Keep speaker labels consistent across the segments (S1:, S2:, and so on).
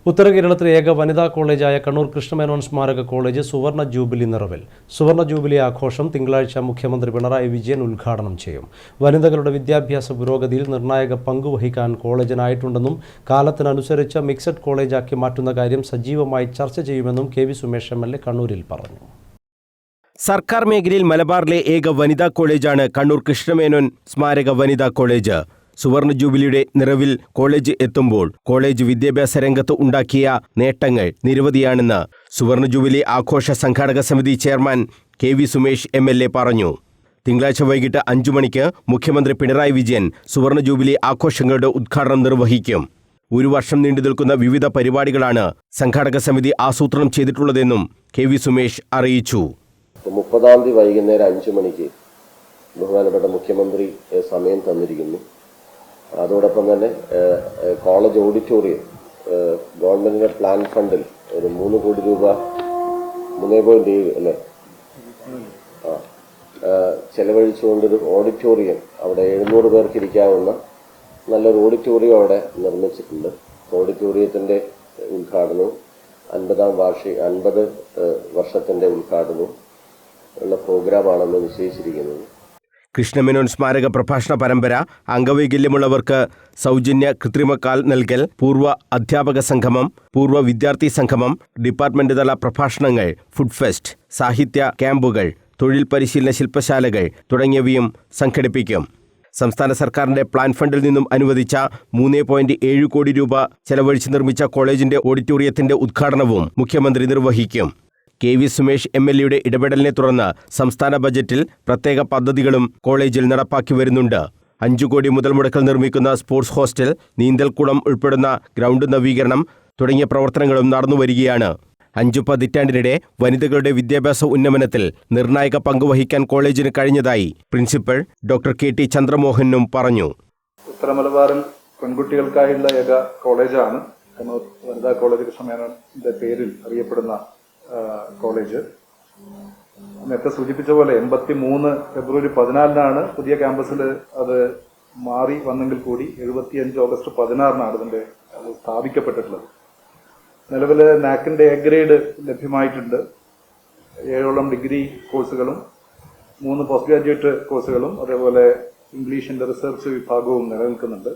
S1: ഉത്തര കേരളത്തിലെ ഏക വനിതാ കോളേജായ കണ്ണൂർ കൃഷ്ണമേനോൻ സ്മാരക കോളേജ് സുവർണ ജൂബിലി നിറവിൽ. സുവർണ ജൂബിലി ആഘോഷം തിങ്കളാഴ്ച മുഖ്യമന്ത്രി പിണറായി വിജയൻ ഉദ്ഘാടനം ചെയ്യും. വനിതകളുടെ വിദ്യാഭ്യാസ പുരോഗതിയിൽ നിർണായക പങ്കുവഹിക്കാൻ കോളേജിനായിട്ടുണ്ടെന്നും കാലത്തിനനുസരിച്ച് മിക്സഡ് കോളേജാക്കി മാറ്റുന്ന കാര്യം സജീവമായി ചർച്ച ചെയ്യുമെന്നും കെ.വി. സുമേഷ് എം.എൽ.എ. കണ്ണൂരിൽ പറഞ്ഞു.
S2: സർക്കാർ മേഖലയിൽ മലബാറിലെ ഏക വനിതാ കോളേജാണ് കണ്ണൂർ കൃഷ്ണമേനോൻ സ്മാരക വനിതാ കോളേജ്. സുവർണ ജൂബിലിയുടെ നിറവിൽ കോളേജ് എത്തുമ്പോൾ കോളേജ് വിദ്യാഭ്യാസ രംഗത്ത് ഉണ്ടാക്കിയ നേട്ടങ്ങൾ നിരവധിയാണെന്ന് സുവർണ ജൂബിലി ആഘോഷ സംഘാടക സമിതി ചെയർമാൻ കെ.വി. സുമേഷ് എം.എൽ.എ. പറഞ്ഞു. തിങ്കളാഴ്ച വൈകിട്ട് 5 മണിക്ക് മുഖ്യമന്ത്രി പിണറായി വിജയൻ സുവർണ ജൂബിലി ആഘോഷങ്ങളുടെ ഉദ്ഘാടനം നിർവഹിക്കും. 1 വർഷം നീണ്ടുനിൽക്കുന്ന വിവിധ പരിപാടികളാണ് സംഘാടക സമിതി ആസൂത്രണം ചെയ്തിട്ടുള്ളതെന്നും കെ.വി. സുമേഷ് അറിയിച്ചു.
S3: 30-ാം തീയതി വൈകുന്നേരം 5 മണിക്ക് ബഹുമാനപ്പെട്ട മുഖ്യമന്ത്രി സമയം തന്നിരിക്കുന്നു. അതോടൊപ്പം തന്നെ കോളേജ് ഓഡിറ്റോറിയം ഗവൺമെന്റിന്റെ പ്ലാൻ ഫണ്ടിൽ ഒരു 3 കോടി രൂപ 3.7 അല്ലേ ചെലവഴിച്ചുകൊണ്ടൊരു ഓഡിറ്റോറിയം അവിടെ 700 പേർക്ക് ഇരിക്കാവുന്ന നല്ലൊരു ഓഡിറ്റോറിയം അവിടെ നിർമ്മിച്ചിട്ടുണ്ട്. ഓഡിറ്റോറിയത്തിന്റെ ഉദ്ഘാടനവും 50 വർഷത്തിന്റെ ഉദ്ഘാടനവും ഉള്ള പ്രോഗ്രാമാണെന്ന് നിശ്ചയിച്ചിരിക്കുന്നത്.
S2: കൃഷ്ണമേനോൻ സ്മാരക പ്രഭാഷണ പരമ്പര, അംഗവൈകല്യമുള്ളവർക്ക് സൗജന്യ കൃത്രിമക്കാൽ നൽകൽ, പൂർവ്വ അധ്യാപക സംഗമം, പൂർവ്വ വിദ്യാർത്ഥി സംഗമം, ഡിപ്പാർട്ട്മെന്റ് തല പ്രഭാഷണങ്ങൾ, ഫുഡ് ഫെസ്റ്റ്, സാഹിത്യ ക്യാമ്പുകൾ, തൊഴിൽ പരിശീലന ശില്പശാലകൾ തുടങ്ങിയവയും സംഘടിപ്പിക്കും. സംസ്ഥാന സർക്കാരിന്റെ പ്ലാൻ ഫണ്ടിൽ നിന്നും അനുവദിച്ച 3.7 കോടി രൂപ ചെലവഴിച്ച് നിർമ്മിച്ച കോളേജിന്റെ ഓഡിറ്റോറിയത്തിന്റെ ഉദ്ഘാടനവും മുഖ്യമന്ത്രി നിർവഹിക്കും. കെ.വി. സുമേഷ് എം.എൽ.എയുടെ ഇടപെടലിനെ തുടർന്ന് സംസ്ഥാന ബജറ്റിൽ പ്രത്യേക പദ്ധതികളും കോളേജിൽ നടപ്പാക്കി വരുന്നുണ്ട്. 5 കോടി മുതൽ മുടക്കിൽ നിർമ്മിക്കുന്ന സ്പോർട്സ് ഹോസ്റ്റൽ, നീന്തൽക്കുളം ഉൾപ്പെടുന്ന ഗ്രൗണ്ട് നവീകരണം തുടങ്ങിയ പ്രവർത്തനങ്ങളും നടന്നുവരികയാണ്. 5 പതിറ്റാണ്ടിനിടെ വനിതകളുടെ വിദ്യാഭ്യാസ ഉന്നമനത്തിൽ നിർണായക പങ്കുവഹിക്കാൻ കോളേജിന് കഴിഞ്ഞതായി പ്രിൻസിപ്പൽ ഡോക്ടർ കെ.ടി. ചന്ദ്രമോഹനും പറഞ്ഞു.
S4: ഉത്തര മലബാറിൽ പെൺകുട്ടികൾക്കായുള്ള ഏക കോളേജാണ് കണ്ണൂർ വനിതാ കോളേജ് കൃഷ്ണമേനോന്റെ പേരിൽ അറിയപ്പെടുന്ന കോളേജ്. നേരത്തെ സൂചിപ്പിച്ച പോലെ 83 ഫെബ്രുവരി 14 പുതിയ ക്യാമ്പസിൽ അത് മാറി വന്നെങ്കിൽ കൂടി 75 ഓഗസ്റ്റ് 16 ഇതിന്റെ സ്ഥാപിക്കപ്പെട്ടിട്ടുള്ളത്. നിലവിൽ നാക്കിന്റെ എ ഗ്രേഡ് ലഭ്യമായിട്ടുണ്ട്. 7ഓളം ഡിഗ്രി കോഴ്സുകളും 3 പോസ്റ്റ് ഗ്രാജുവേറ്റ് കോഴ്സുകളും അതേപോലെ ഇംഗ്ലീഷിന്റെ റിസർച്ച് വിഭാഗവും നിലനിൽക്കുന്നുണ്ട്.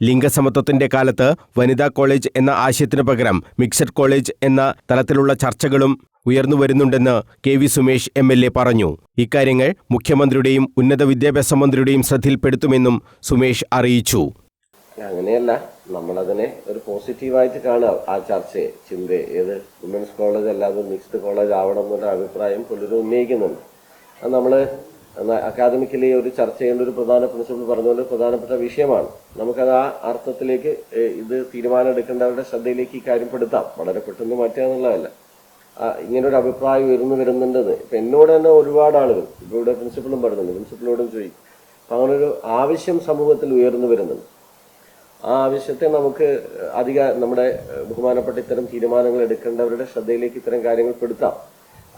S2: ലിംഗസമത്വത്തിന്റെ കാലത്ത് വനിതാ കോളേജ് എന്ന ആശയത്തിനു പകരം മിക്സഡ് കോളേജ് എന്ന തലത്തിലുള്ള ചർച്ചകളും ഉയർന്നു വരുന്നുണ്ടെന്ന് കെ.വി. സുമേഷ് എം.എൽ.എ. പറഞ്ഞു. ഇക്കാര്യങ്ങൾ മുഖ്യമന്ത്രിയുടെയും ഉന്നത വിദ്യാഭ്യാസ മന്ത്രിയുടെയും ശ്രദ്ധയിൽപ്പെടുത്തുമെന്നും സുമേഷ് അറിയിച്ചു.
S3: അങ്ങനെയല്ല, നമ്മളതിനെ ഒരു പോസിറ്റീവായിട്ട് കാണുക. ആ ചർച്ചയെ, ചിന്തയെ, ഏത് വിമൻസ് കോളേജ് അല്ലാതെ മിക്സ്ഡ് കോളേജ് ആവണം എന്നുള്ള അഭിപ്രായം പലരും ഉന്നയിക്കുന്നുണ്ട്. അത് നമ്മൾ അക്കാദമിക്കലി ഒരു ചർച്ച ചെയ്യേണ്ട ഒരു പ്രധാന പ്രിൻസിപ്പൽ പറഞ്ഞുകൊണ്ട് പ്രധാനപ്പെട്ട വിഷയമാണ്. നമുക്കത് ആ അർത്ഥത്തിലേക്ക് ഇത് തീരുമാനം എടുക്കേണ്ടവരുടെ ശ്രദ്ധയിലേക്ക് ഈ കാര്യം പെടുത്താം. വളരെ പെട്ടെന്ന് മാറ്റുകയെന്നുള്ളതല്ല. ഇങ്ങനൊരു അഭിപ്രായം വരുന്നുണ്ടെന്ന് ഇപ്പം എന്നോട് തന്നെ ഒരുപാട് ആളുകൾ, ഇപ്പോൾ ഇവിടെ പ്രിൻസിപ്പളും പറയുന്നുണ്ട്, പ്രിൻസിപ്പളിനോടും ചോദിക്കും. അപ്പം അങ്ങനൊരു ആവശ്യം സമൂഹത്തിൽ ഉയർന്നു വരുന്നുണ്ട്. ആ ആവശ്യത്തെ നമുക്ക് നമ്മുടെ ബഹുമാനപ്പെട്ട ഇത്തരം തീരുമാനങ്ങൾ എടുക്കേണ്ടവരുടെ ശ്രദ്ധയിലേക്ക് ഇത്തരം കാര്യങ്ങൾ പെടുത്താം.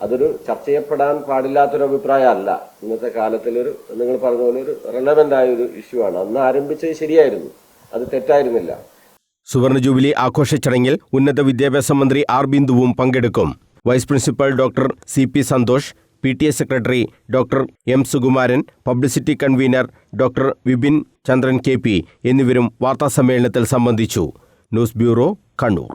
S3: അതൊരു ചർച്ച ചെയ്യപ്പെടാൻ പാടില്ലാത്തൊരു അഭിപ്രായമല്ല. ഇന്നത്തെ കാലത്തിലൊരു, നിങ്ങൾ പറഞ്ഞ പോലെ, ഒരു റെലവൻ്റ് ആയ ഒരു ഇഷ്യൂ ആണ്. അന്ന് ആരംഭിച്ചത് ശരിയായിരുന്നു, അത് തെറ്റായിരുന്നില്ല.
S2: സുവർണ ജൂബിലി ആഘോഷ ചടങ്ങിൽ ഉന്നത വിദ്യാഭ്യാസ മന്ത്രി ആർ ബിന്ദുവും പങ്കെടുക്കും. Vice principal doctor C P. Santhosh, PTA secretary doctor M. Sukumaran, publicity convener doctor Vipin Chandran KP എന്നിവരും വാർത്താസമ്മേളനത്തിൽ സംബന്ധിച്ചു. News bureau, Kannur.